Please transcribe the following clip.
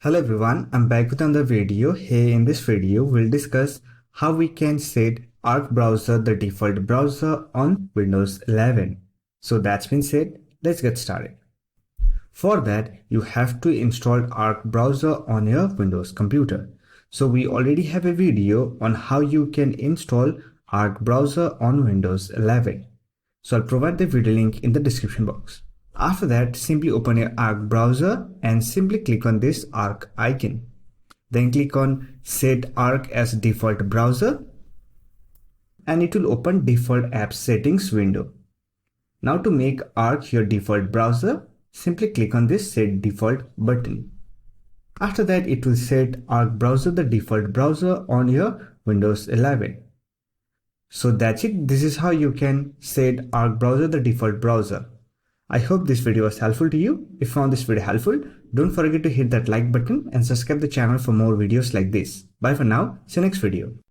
Hello everyone, I'm back with another video. Here in this video, we'll discuss how we can set Arc browser the default browser on Windows 11. So that's been said, let's get started. For that, you have to install Arc browser on your Windows computer. So we already have a video on how you can install Arc browser on Windows 11. So I'll provide the video link in the description box. After that, simply open your Arc browser and simply click on this Arc icon. Then click on Set Arc as Default Browser and it will open Default App Settings window. Now to make Arc your default browser, simply click on this Set Default button. After that, it will set Arc browser the default browser on your Windows 11. So that's it. This is how you can set Arc browser the default browser. I hope this video was helpful to you. If you found this video helpful, don't forget to hit that like button and subscribe the channel for more videos like this. Bye for now. See you next video.